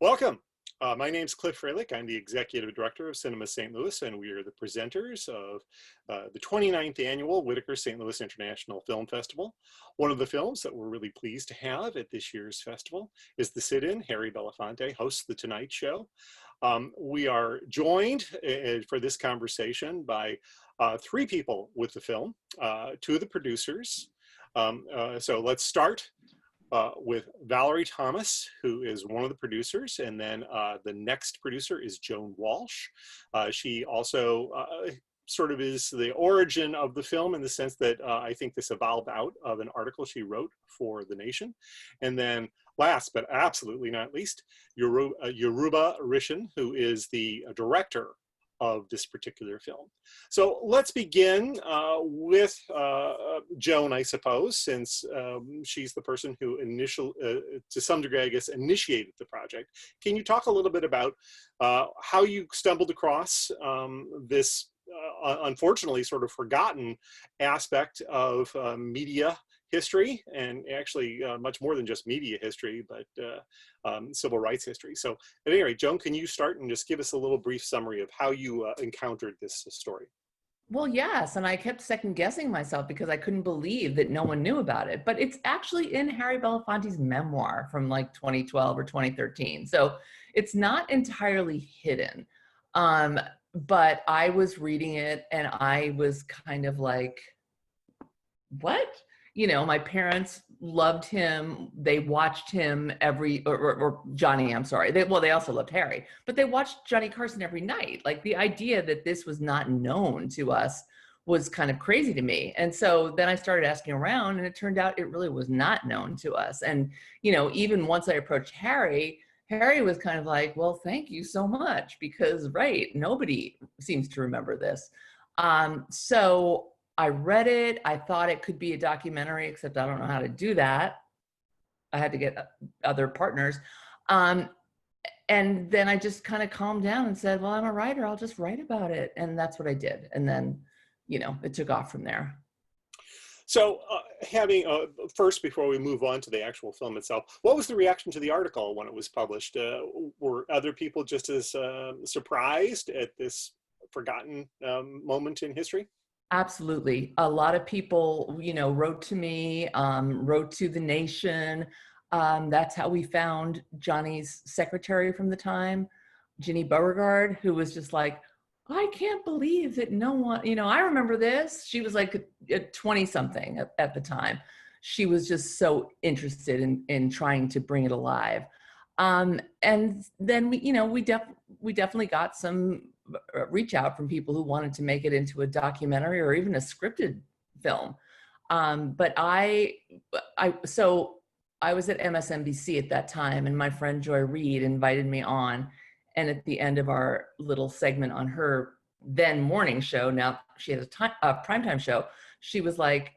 Welcome. My name's Cliff Freilich. I'm the Executive Director of Cinema St. Louis, and we are the presenters of the 29th Annual Whitaker St. Louis International Film Festival. One of the films that we're really pleased to have at this year's festival is the sit-in. Harry Belafonte hosts The Tonight Show. We are joined for this conversation by three people with the film, two of the producers. So let's start with Valerie Thomas, who is one of the producers, and then the next producer is Joan Walsh. She also sort of is the origin of the film in the sense that I think this evolved out of an article she wrote for The Nation. And then last but absolutely not least, Yoruba Richen, who is the director of this particular film. So let's begin with Joan, I suppose, since she's the person who to some degree, I guess, initiated the project. Can you talk a little bit about how you stumbled across this unfortunately sort of forgotten aspect of media history, and actually much more than just media history, but civil rights history. So at any rate, Joan, can you start and just give us a little brief summary of how you encountered this story? Well, yes, and I kept second guessing myself because I couldn't believe that no one knew about it. But it's actually in Harry Belafonte's memoir from like 2012 or 2013. So it's not entirely hidden. But I was reading it and I was kind of like, what? You know, my parents loved him. They watched him or Johnny, I'm sorry. They also loved Harry, but they watched Johnny Carson every night. Like the idea that this was not known to us was kind of crazy to me. And so then I started asking around and it turned out it really was not known to us. And, you know, even once I approached Harry was kind of like, well, thank you so much because, right, nobody seems to remember this. So I read it. I thought it could be a documentary, except I don't know how to do that. I had to get other partners. And then I just kind of calmed down and said, well, I'm a writer. I'll just write about it. And that's what I did. And then, you know, it took off from there. So first, before we move on to the actual film itself, what was the reaction to the article when it was published? Were other people just as surprised at this forgotten moment in history? Absolutely. A lot of people, you know, wrote to me, wrote to The Nation. That's how we found Johnny's secretary from the time, Ginny Beauregard, who was just like, I can't believe that no one, you know, I remember this. She was like a 20 something at the time. She was just so interested in trying to bring it alive. And then we definitely got some reach out from people who wanted to make it into a documentary or even a scripted film. But so I was at MSNBC at that time, and my friend Joy Reid invited me on. And at the end of our little segment on her then morning show, now she has a primetime show, she was like,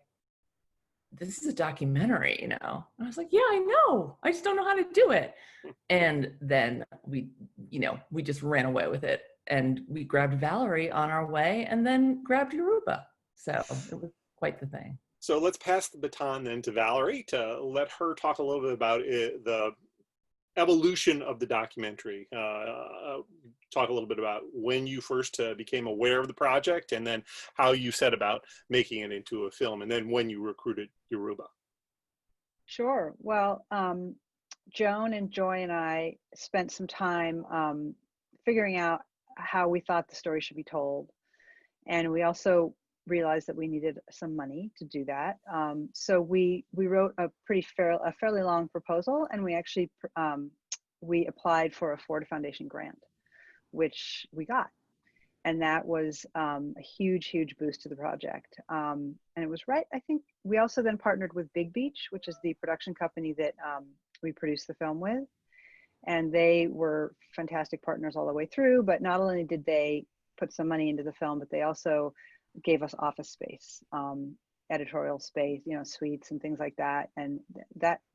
this is a documentary, you know? And I was like, yeah, I know. I just don't know how to do it. And then we just ran away with it. And we grabbed Valerie on our way and then grabbed Yoruba. So it was quite the thing. So let's pass the baton then to Valerie to let her talk a little bit about the evolution of the documentary. Talk a little bit about when you first became aware of the project, and then how you set about making it into a film, and then when you recruited Yoruba. Sure. Well, Joan and Joy and I spent some time figuring out how we thought the story should be told. And we also realized that we needed some money to do that. So we wrote a fairly long proposal, and we actually we applied for a Ford Foundation grant, which we got. And that was a huge boost to the project. And it was right, I think we also then partnered with Big Beach, which is the production company that we produced the film with. And they were fantastic partners all the way through, but not only did they put some money into the film, but they also gave us office space, editorial space, you know, suites and things like that. And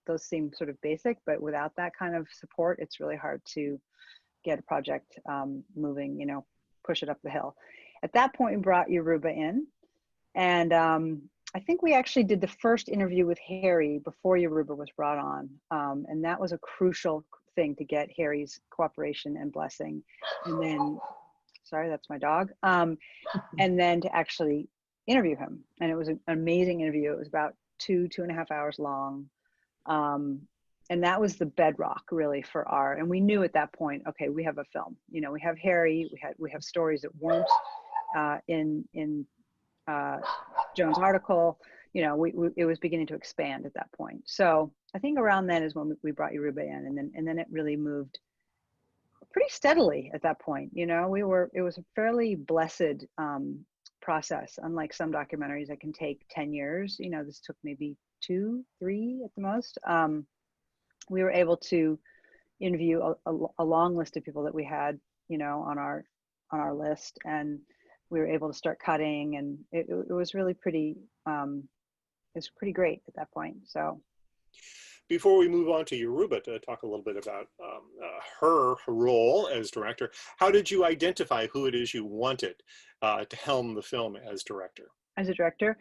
those seem sort of basic, but without that kind of support, it's really hard to get a project moving, you know, push it up the hill. At that point, we brought Yoruba in, and I think we actually did the first interview with Harry before Yoruba was brought on, and that was a crucial thing to get Harry's cooperation and blessing. And then, sorry, that's my dog. And then to actually interview him. And it was an amazing interview. It was about 2.5 hours long. And that was the bedrock really for and we knew at that point, okay, we have a film, we have Harry, we have stories that weren't in Joan's article, it was beginning to expand at that point. So I think around then is when we brought Yoruba in, and then it really moved pretty steadily at that point. It was a fairly blessed process, unlike some documentaries that can take 10 years. This took maybe 2, 3 at the most. We were able to interview a long list of people that we had, on our list, and we were able to start cutting, and it was really pretty, it's pretty great at that point. So before we move on to Yoruba to talk a little bit about her role as director, how did you identify who it is you wanted to helm the film as director? As a director,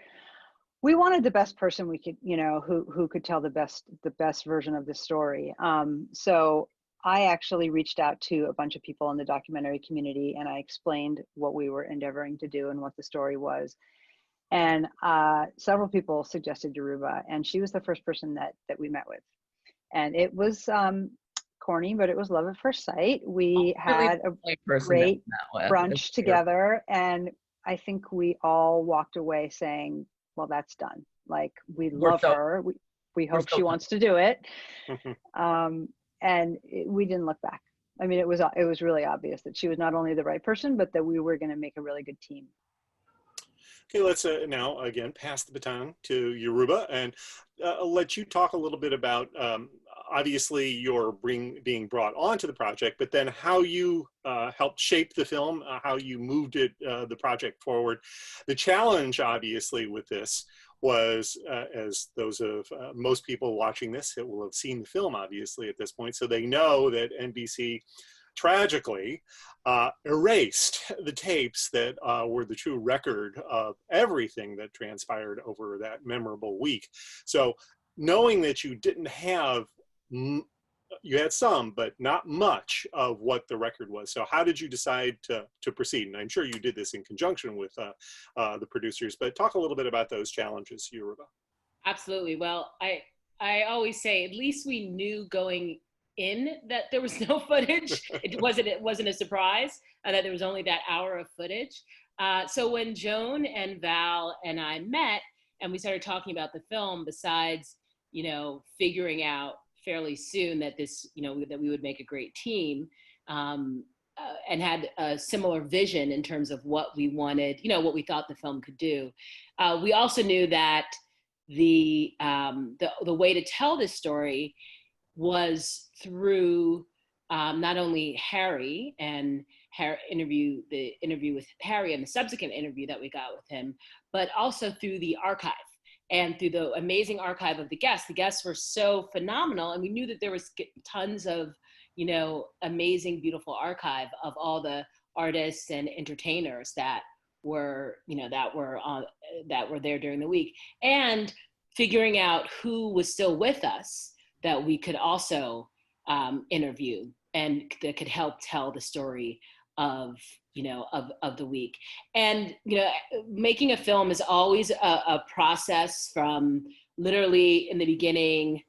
we wanted the best person we could, who could tell the best version of the story. So I actually reached out to a bunch of people in the documentary community, and I explained what we were endeavoring to do and what the story was. And several people suggested Yoruba, and she was the first person that we met with. And it was corny, but it was love at first sight. We had a great brunch together, and I think we all walked away saying, well, that's done. Like, we love her. We hope she wants to do it. And we didn't look back. I mean, it was really obvious that she was not only the right person, but that we were going to make a really good team. Okay, let's now again pass the baton to Yoruba, and I'll let you talk a little bit about obviously your being brought onto the project, but then how you helped shape the film, how you moved the project forward. The challenge, obviously, with this was, as those of most people watching this will have seen the film, obviously, at this point, so they know that NBC tragically erased the tapes that were the true record of everything that transpired over that memorable week. So knowing that you didn't have, you had some, but not much of what the record was. So how did you decide to proceed? And I'm sure you did this in conjunction with the producers, but talk a little bit about those challenges, Yoruba. Absolutely. Well, I always say, at least we knew going in that there was no footage. It wasn't a surprise that there was only that hour of footage. So when Joan and Val and I met and we started talking about the film, besides, figuring out fairly soon that that we would make a great team, and had a similar vision in terms of what we wanted, what we thought the film could do. We also knew that the way to tell this story was through not only Harry and the interview with Harry and the subsequent interview that we got with him, but also through the archive and through the amazing archive of the guests. The guests were so phenomenal, and we knew that there was tons of, amazing, beautiful archive of all the artists and entertainers that were there during the week, and figuring out who was still with us that we could also interview and that could help tell the story of the week. And making a film is always a process, from literally in the beginning,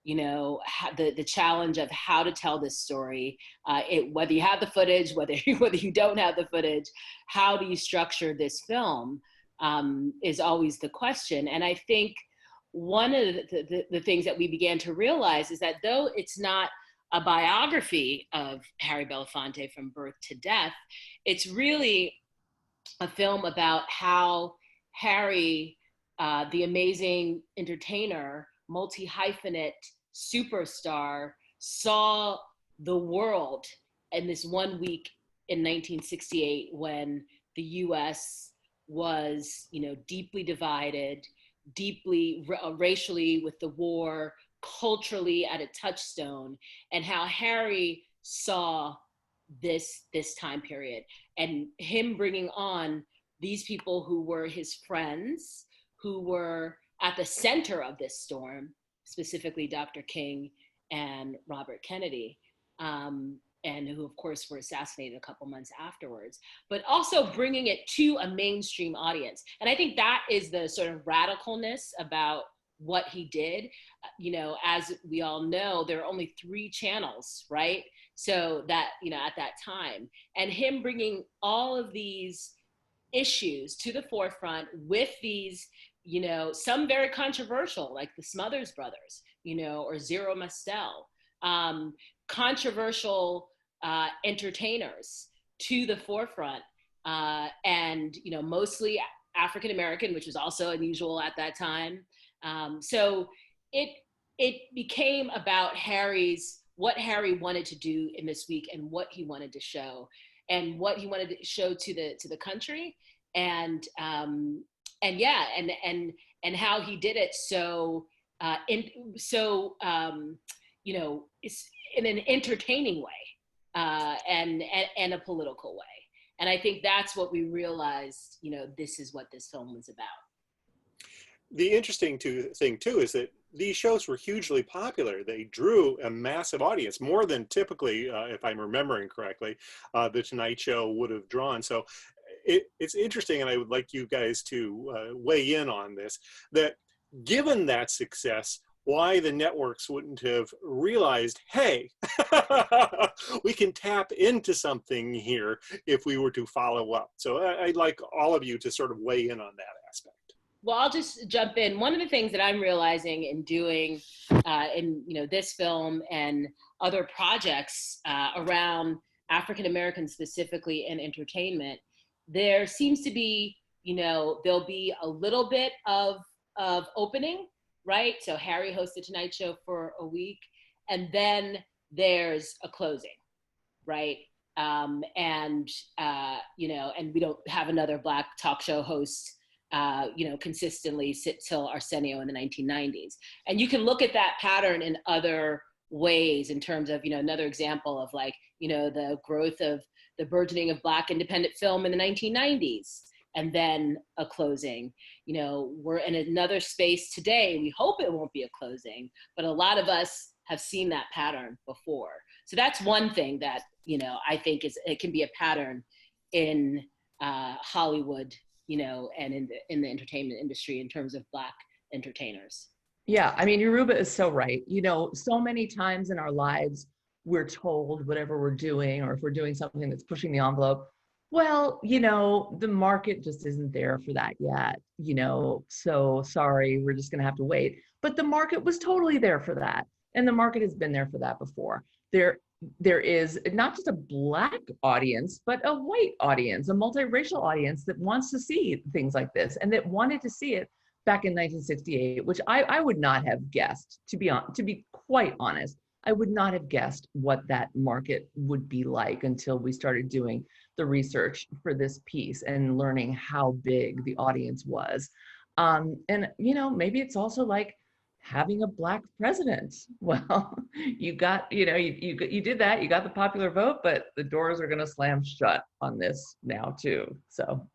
the challenge of how to tell this story, whether you have the footage, whether you don't have the footage, how do you structure this film, is always the question. And I think one of the things that we began to realize is that though it's not a biography of Harry Belafonte from birth to death, it's really a film about how Harry, the amazing entertainer, multi-hyphenate superstar, saw the world in this one week in 1968 when the US was, deeply divided, deeply racially with the war, culturally at a touchstone, and how Harry saw this time period, and him bringing on these people who were his friends, who were at the center of this storm, specifically Dr. King and Robert Kennedy, and who of course were assassinated a couple months afterwards, but also bringing it to a mainstream audience. And I think that is the sort of radicalness about what he did. As we all know, there are only 3 channels, right? So that, at that time, and him bringing all of these issues to the forefront with these, some very controversial, like the Smothers Brothers, or Zero Mostel, controversial entertainers to the forefront, and mostly African American, which was also unusual at that time. So it became about what Harry wanted to do in this week, and what he wanted to show, and what he wanted to show to the country, and yeah, and how he did it it's in an entertaining way, and a political way. And I think that's what we realized, this is what this film was about. The interesting thing too is that these shows were hugely popular. They drew a massive audience, more than typically, if I'm remembering correctly, the Tonight Show would have drawn. So it's interesting, and I would like you guys to weigh in on this, that given that success, why the networks wouldn't have realized, hey, we can tap into something here if we were to follow up. So I'd like all of you to sort of weigh in on that aspect. Well, I'll just jump in. One of the things that I'm realizing in doing in this film and other projects around African Americans specifically in entertainment, there seems to be, there'll be a little bit of opening, right? So Harry hosts the Tonight Show for a week, and then there's a closing, right? And we don't have another Black talk show host consistently till Arsenio in the 1990s. And you can look at that pattern in other ways in terms of, another example of the growth of the burgeoning of Black independent film in the 1990s, and then a closing. We're in another space today. We hope it won't be a closing, but a lot of us have seen that pattern before. So that's one thing that, I think it can be a pattern in Hollywood, and in the entertainment industry in terms of Black entertainers. Yeah, I mean, Yoruba is so right. So many times in our lives, we're told whatever we're doing, or if we're doing something that's pushing the envelope, well, the market just isn't there for that yet, so sorry, we're just going to have to wait. But the market was totally there for that. And the market has been there for that before. There is not just a Black audience, but a white audience, a multiracial audience that wants to see things like this, and that wanted to see it back in 1968, which I would not have guessed, to be quite honest. I would not have guessed what that market would be like until we started doing the research for this piece and learning how big the audience was. And maybe it's also like having a Black president. Well, you got, you did that, you got the popular vote, but the doors are going to slam shut on this now too. So.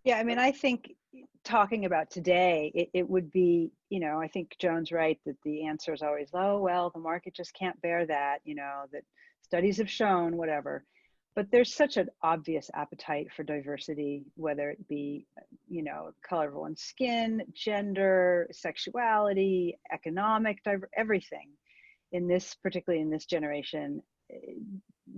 Yeah, I mean, I think talking about today, it would be, I think Joan's right that the answer is always, oh, well, the market just can't bear that, that studies have shown, whatever. But there's such an obvious appetite for diversity, whether it be, color of one's skin, gender, sexuality, economic, everything in this, particularly in this generation.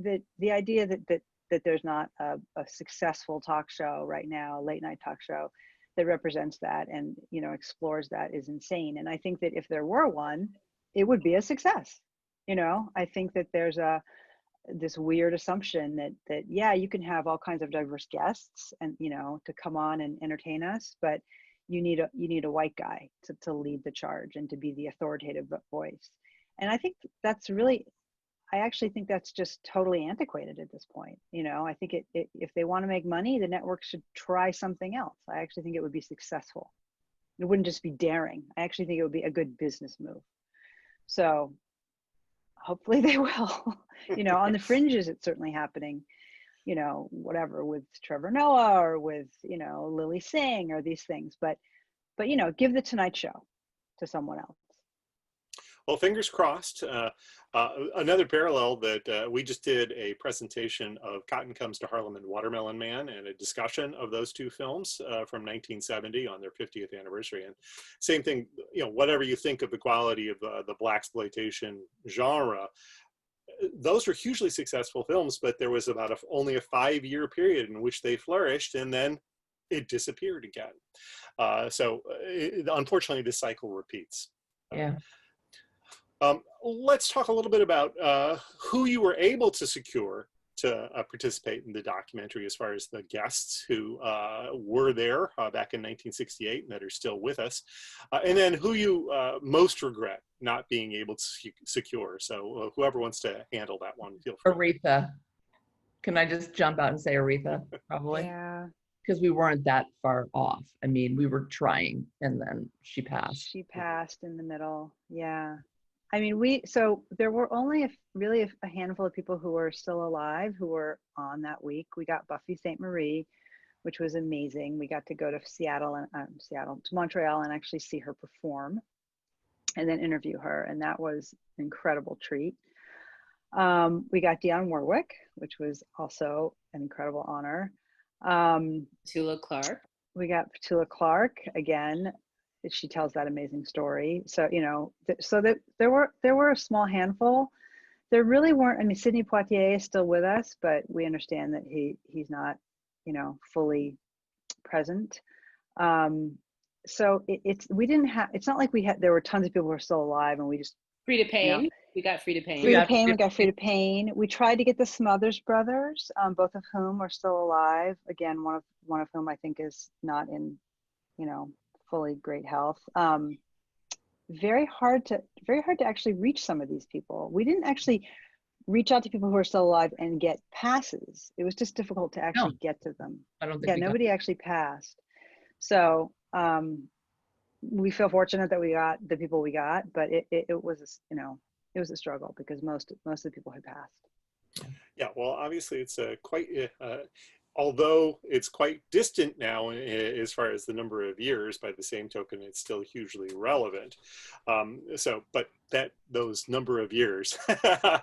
The idea that there's not a successful talk show right now, a late night talk show that represents that and, explores that is insane. And I think that if there were one, it would be a success. I think that there's this weird assumption that yeah, you can have all kinds of diverse guests and to come on and entertain us, but you need a white guy to lead the charge and to be the authoritative voice. And I think that's really, I actually think that's just totally antiquated at this point. I think if they want to make money, the network should try something else. I actually think it would be successful. It wouldn't just be daring. I actually think it would be a good business move. So hopefully they will. On the fringes, it's certainly happening, whatever, with Trevor Noah or with, Lily Singh or these things. But give the Tonight Show to someone else. Well, fingers crossed. Another parallel that we just did a presentation of Cotton Comes to Harlem and Watermelon Man, and a discussion of those two films from 1970 on their 50th anniversary. And same thing, you know, whatever you think of the quality of the blaxploitation genre, those were hugely successful films, but there was about only a 5-year period in which they flourished, and then it disappeared again. Unfortunately, this cycle repeats. Yeah. Let's talk a little bit about who you were able to secure to participate in the documentary, as far as the guests who were there back in 1968 and that are still with us, and then who you most regret not being able to secure. So whoever wants to handle that one, feel free. Aretha. Can I just jump out and say Aretha? Probably. Yeah. Because we weren't that far off. I mean, we were trying, and then she passed. She passed in the middle. Yeah. I mean, so there were only really a handful of people who were still alive who were on that week. We got Buffy St. Marie, which was amazing. We got to go to to Montreal and actually see her perform and then interview her. And that was an incredible treat. We got Dionne Warwick, which was also an incredible honor. Petula Clark. We got Petula Clark again. She tells that amazing story. So, you know, there were a small handful. There really weren't. I mean, Sidney Poitier is still with us, but we understand that he's not, you know, fully present. So it's not like there were tons of people who were still alive and we just Frida Payne. You know, we got Frida Payne. We got Frida Payne. We tried to get the Smothers Brothers, both of whom are still alive. Again, one of whom I think is not in, you know, fully great health. Very hard to actually reach some of these people. We didn't actually reach out to people who are still alive and get passes. It was just difficult to actually get to them. I don't think. Yeah, nobody actually passed. So we feel fortunate that we got the people we got, but it was, you know, it was a struggle because most of the people had passed. Yeah, well, obviously it's quite. Although it's quite distant now as far as the number of years, by the same token, it's still hugely relevant. But those number of years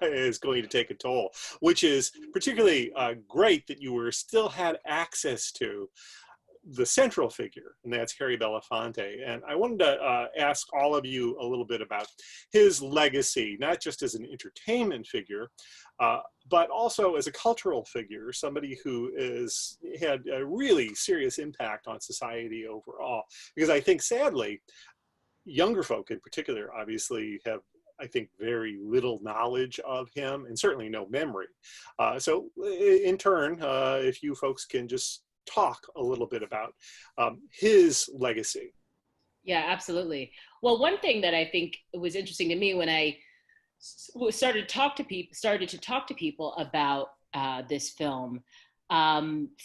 is going to take a toll, which is particularly great that you still had access to the central figure, and that's Harry Belafonte. And I wanted to ask all of you a little bit about his legacy, not just as an entertainment figure, but also as a cultural figure, somebody who had a really serious impact on society overall. Because I think, sadly, younger folk in particular obviously have, I think, very little knowledge of him and certainly no memory. So in turn, if you folks can just talk a little bit about his legacy. Yeah, absolutely. Well, one thing that I think was interesting to me when I started to talk to people about this film.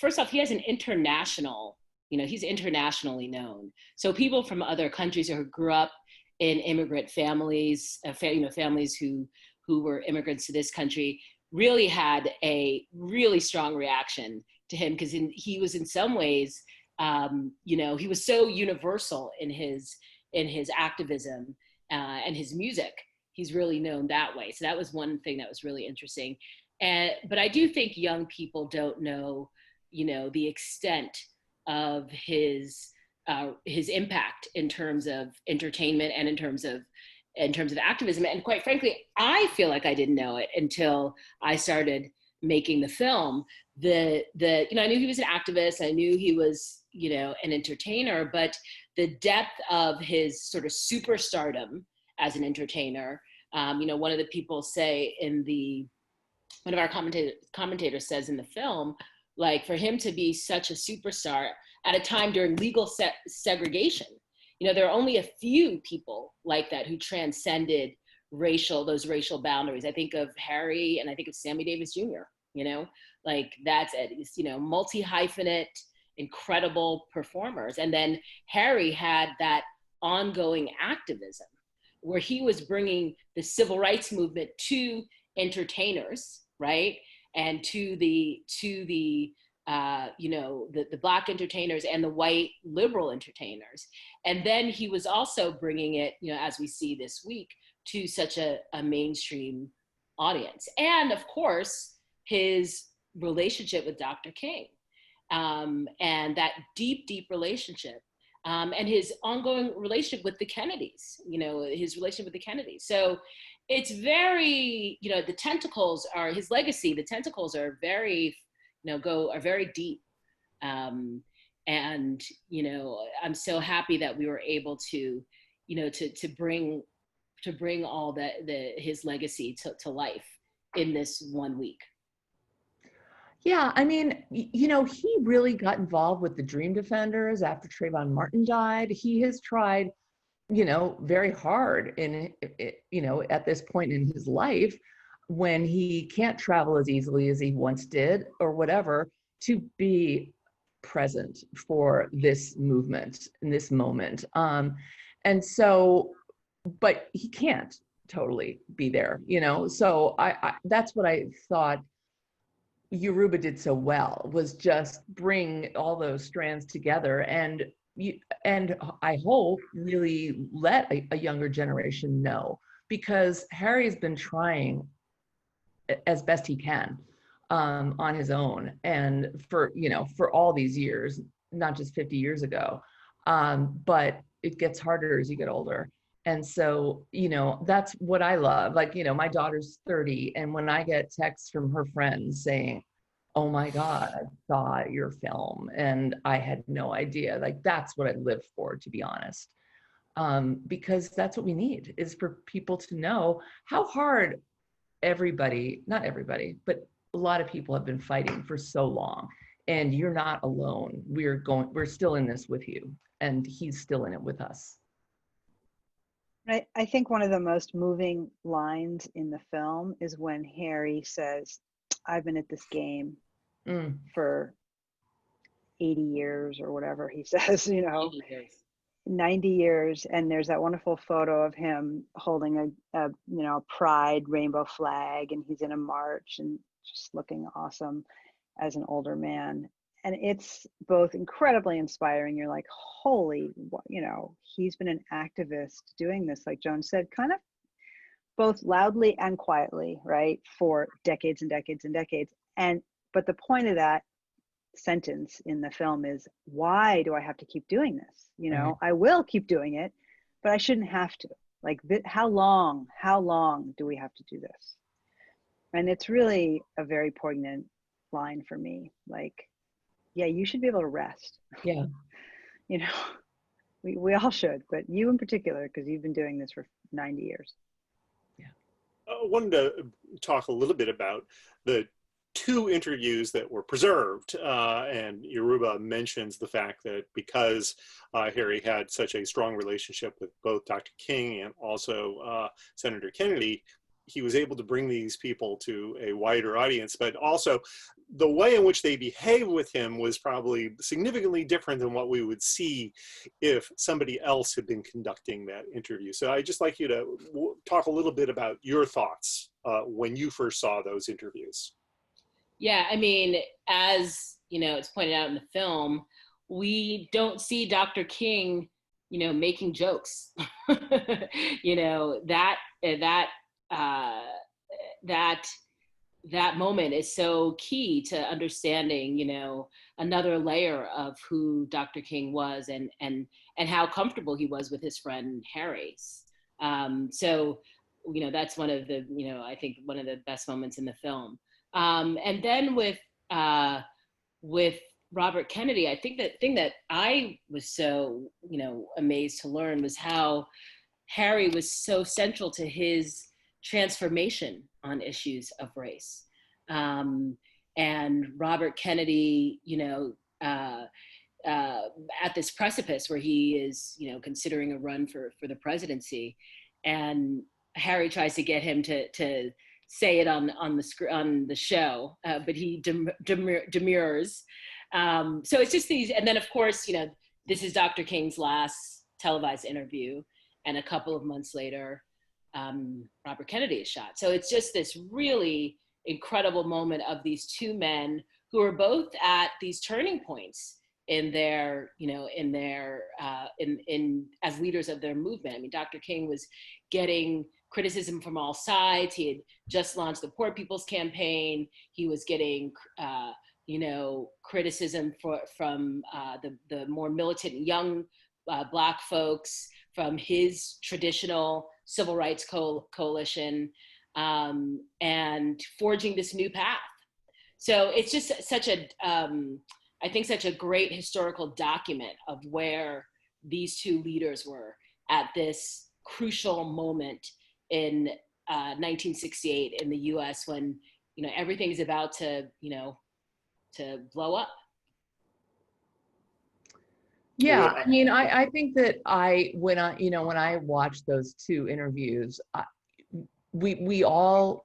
First off, he has an international, you know, he's internationally known. So people from other countries who grew up in immigrant families, families who were immigrants to this country, really had a really strong reaction to him because he was in some ways, you know, he was so universal in his activism and his music. He's really known that way. So that was one thing that was really interesting. But I do think young people don't know, you know, the extent of his impact in terms of entertainment and in terms of activism. And quite frankly, I feel like I didn't know it until I started making the film. You know, I knew he was an activist. I knew he was, you know, an entertainer, but the depth of his sort of superstardom as an entertainer, you know, one of the people say one of our commentators says in the film, like, for him to be such a superstar at a time during legal segregation, you know, there are only a few people like that who transcended those racial boundaries. I think of Harry and I think of Sammy Davis Jr., you know, like that's it. It's, you know, multi-hyphenate, incredible performers. And then Harry had that ongoing activism where he was bringing the civil rights movement to entertainers, right? And to the you know, the Black entertainers and the white liberal entertainers. And then he was also bringing it, you know, as we see this week, to such a mainstream audience. And of course, his relationship with Dr. King, and that deep, deep relationship, and his ongoing relationship with the Kennedys, his relationship with the Kennedys. So it's very, the tentacles are his legacy. The tentacles are very, are very deep. And, I'm so happy that we were able to, to bring all his legacy to life in this 1 week. Yeah, I mean, he really got involved with the Dream Defenders after Trayvon Martin died. He has tried, very hard at this point in his life, when he can't travel as easily as he once did or whatever, to be present for this movement in this moment. And so, but he can't totally be there, so I that's what I thought Yoruba did so well, was just bring all those strands together, and I hope really let a younger generation know, because Harry's been trying as best he can on his own, and for all these years, not just 50 years ago, but it gets harder as you get older. And so, that's what I love. Like, my daughter's 30, and when I get texts from her friends saying, "Oh my God, I saw your film and I had no idea," like, that's what I live for, to be honest. Because that's what we need, is for people to know how hard not everybody, but a lot of people have been fighting for so long, and you're not alone. We're still in this with you, and he's still in it with us. I think one of the most moving lines in the film is when Harry says, "I've been at this game for 80 years," or whatever he says, 90 years. And there's that wonderful photo of him holding a pride rainbow flag, and he's in a march and just looking awesome as an older man. And it's both incredibly inspiring. You're like, holy, he's been an activist doing this, like Joan said, kind of both loudly and quietly, right, for decades and decades and decades. But the point of that sentence in the film is, why do I have to keep doing this? I will keep doing it, but I shouldn't have to. Like, how long do we have to do this? And it's really a very poignant line for me. Like, yeah, you should be able to rest. Yeah. We all should, but you in particular, because you've been doing this for 90 years. Yeah. I wanted to talk a little bit about the 2 interviews that were preserved, and Yoruba mentions the fact that because Harry had such a strong relationship with both Dr. King and also Senator Kennedy, he was able to bring these people to a wider audience, but also the way in which they behave with him was probably significantly different than what we would see if somebody else had been conducting that interview. So I'd just like you to talk a little bit about your thoughts when you first saw those interviews. Yeah, I mean, as it's pointed out in the film, we don't see Dr. King, making jokes. That moment is so key to understanding, another layer of who Dr. King was, and how comfortable he was with his friend Harry's. So, that's one of the, I think one of the best moments in the film. And then with Robert Kennedy, I think that thing that I was so, amazed to learn was how Harry was so central to his transformation on issues of race. And Robert Kennedy, at this precipice where he is, considering a run for the presidency, and Harry tries to get him to say it on the show, but he demurs. So it's just these, and then of course, this is Dr. King's last televised interview, and a couple of months later, Robert Kennedy is shot. So it's just this really incredible moment of these 2 men who are both at these turning points in their, you know, in their, in as leaders of their movement. I mean, Dr. King was getting criticism from all sides. He had just launched the Poor People's Campaign. He was getting, you know, criticism from the more militant young Black folks, from his traditional civil rights coalition, and forging this new path. So it's just such a, I think, such a great historical document of where these two leaders were at this crucial moment in 1968 in the US, when, you know, everything is about to, you know, to blow up. Yeah, I mean, I think that when I watched those two interviews, we all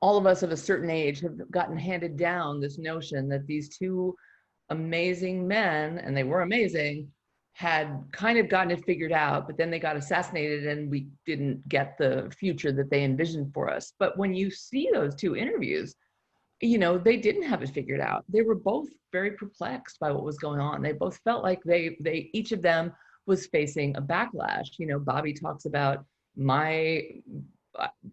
of us of a certain age have gotten handed down this notion that these two amazing men, and they were amazing, had kind of gotten it figured out, but then they got assassinated and we didn't get the future that they envisioned for us. But when you see those two interviews, you know, they didn't have it figured out. They were both very perplexed by what was going on. They both felt like they each of them was facing a backlash. You know, Bobby talks about, my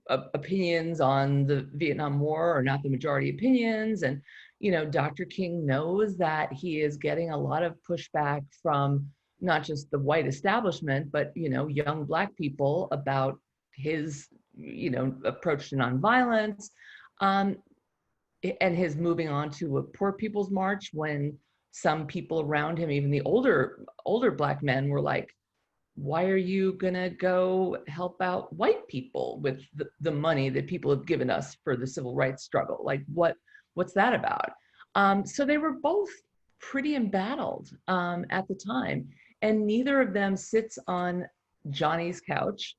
opinions on the Vietnam War are not the majority opinions. And, you know, Dr. King knows that he is getting a lot of pushback from not just the white establishment, but, you know, young Black people about his, you know, approach to nonviolence. And his moving on to a Poor People's March, when some people around him, even the older Black men, were like, why are you gonna go help out white people with the money that people have given us for the civil rights struggle? Like, what's that about? So they were both pretty embattled at the time, and neither of them sits on Johnny's couch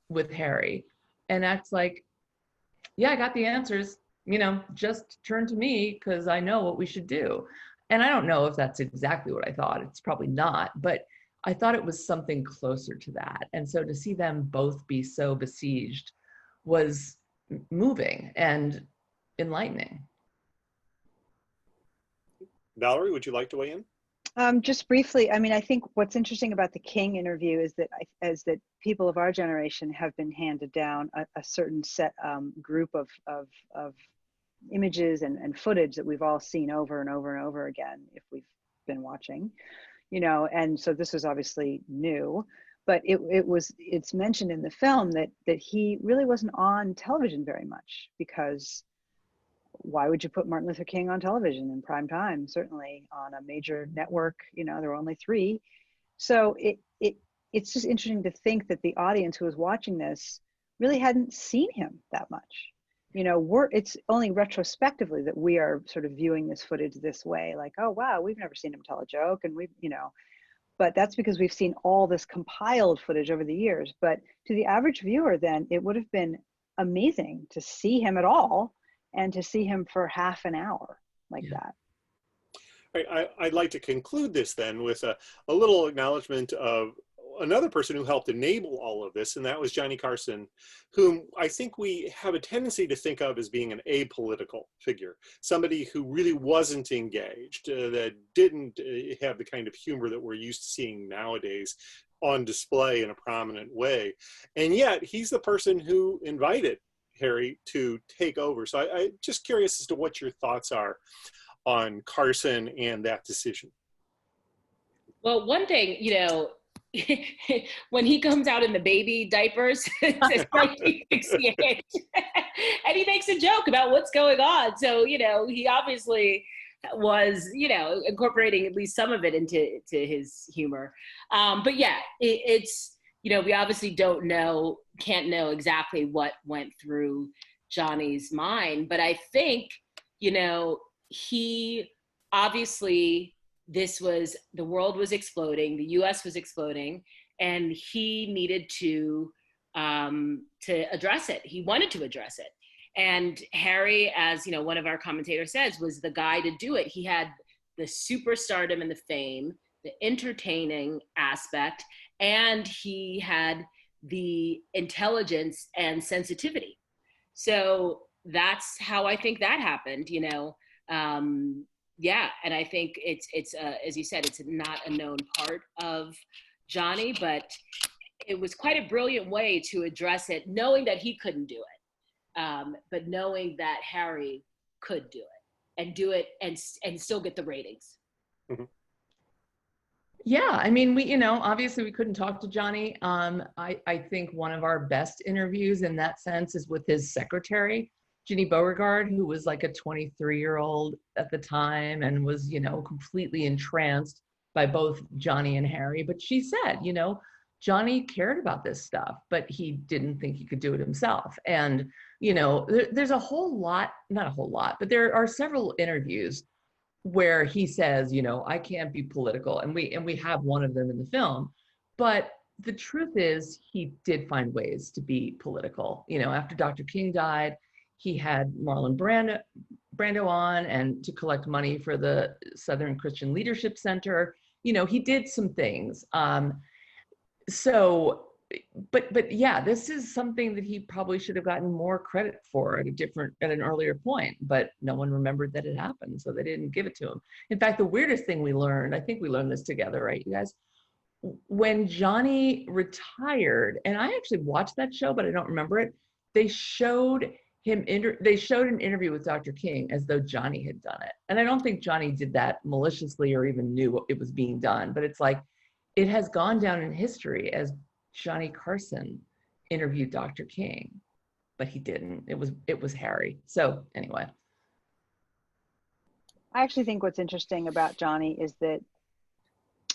with Harry and acts like, yeah, I got the answers, you know, just turn to me because I know what we should do. And I don't know if that's exactly what I thought. It's probably not, but I thought it was something closer to that. And so to see them both be so besieged was moving and enlightening. Valerie, would you like to weigh in? Just briefly, I mean, I think what's interesting about the King interview is that people of our generation have been handed down a certain set group of images and footage that we've all seen over and over and over again if we've been watching, you know. And so this was obviously new, but it's mentioned in the film that he really wasn't on television very much, because why would you put Martin Luther King on television in prime time? Certainly on a major network, you know, there were only 3. So it's just interesting to think that the audience who was watching this really hadn't seen him that much. You know, it's only retrospectively that we are sort of viewing this footage this way, like, oh wow, we've never seen him tell a joke, and you know, but that's because we've seen all this compiled footage over the years. But to the average viewer, then it would have been amazing to see him at all, and to see him for half an hour like that. I'd like to conclude this then with a little acknowledgement of another person who helped enable all of this, and that was Johnny Carson, whom I think we have a tendency to think of as being an apolitical figure, somebody who really wasn't engaged, that didn't have the kind of humor that we're used to seeing nowadays on display in a prominent way. And yet he's the person who invited Harry to take over. So I'm just curious as to what your thoughts are on Carson and that decision. Well, one thing, you know, when he comes out in the baby diapers, it's 1968, and he makes a joke about what's going on. So, you know, he obviously was, you know, incorporating at least some of it into his humor. But yeah, it's, you know, we obviously can't know exactly what went through Johnny's mind, but I think, you know, he obviously, the world was exploding, the US was exploding, and he needed to address it. He wanted to address it. And Harry, as you know, one of our commentators says, was the guy to do it. He had the superstardom and the fame, the entertaining aspect, and he had the intelligence and sensitivity. So that's how I think that happened, you know. yeah, and I think it's as you said, it's not a known part of Johnny, but it was quite a brilliant way to address it, knowing that he couldn't do it, but knowing that Harry could do it and do it and still get the ratings. Mhm. Yeah, I mean, we, you know, obviously we couldn't talk to Johnny. I think one of our best interviews in that sense is with his secretary, Ginny Beauregard, who was like a 23-year-old at the time and was, you know, completely entranced by both Johnny and Harry. But she said, you know, Johnny cared about this stuff, but he didn't think he could do it himself. And, you know, there's a whole lot, not a whole lot, but there are several interviews where he says, you know, I can't be political. And we have one of them in the film. But the truth is he did find ways to be political. You know, after Dr. King died, he had Marlon Brando on and to collect money for the Southern Christian Leadership Center. You know, he did some things. But yeah, this is something that he probably should have gotten more credit for at an earlier point, but no one remembered that it happened, so they didn't give it to him. In fact, the weirdest thing we learned, I think we learned this together, right, you guys? When Johnny retired, and I actually watched that show, but I don't remember it, they showed they showed an interview with Dr. King as though Johnny had done it. And I don't think Johnny did that maliciously or even knew it was being done, but it's like, it has gone down in history as Johnny Carson interviewed Dr. King, but he didn't. It was Harry. So anyway. I actually think what's interesting about Johnny is that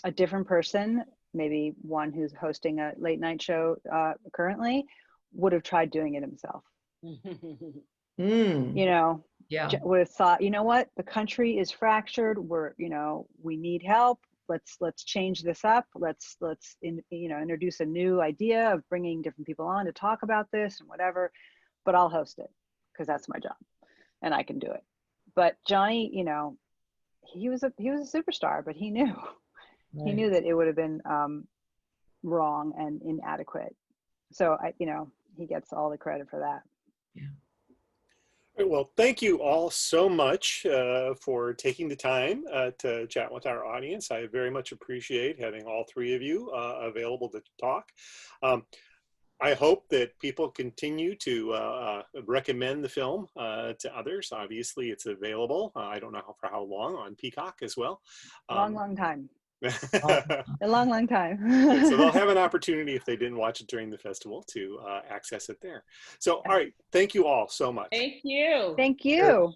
a different person, maybe one who's hosting a late night show currently, would have tried doing it himself. You know, yeah, would have thought, you know what, the country is fractured. We need help. Let's change this up. Let's introduce a new idea of bringing different people on to talk about this and whatever. But I'll host it because that's my job, and I can do it. But Johnny, you know, he was a superstar, but he knew he knew that it would have been wrong and inadequate. So he gets all the credit for that. Yeah. Well, thank you all so much for taking the time to chat with our audience. I very much appreciate having all three of you available to talk. I hope that people continue to recommend the film to others. Obviously, it's available. I don't know for how long on Peacock as well. Long time. A long time. So they'll have an opportunity if they didn't watch it during the festival to access it there. So, all right. Thank you all so much. Thank you. Thank you.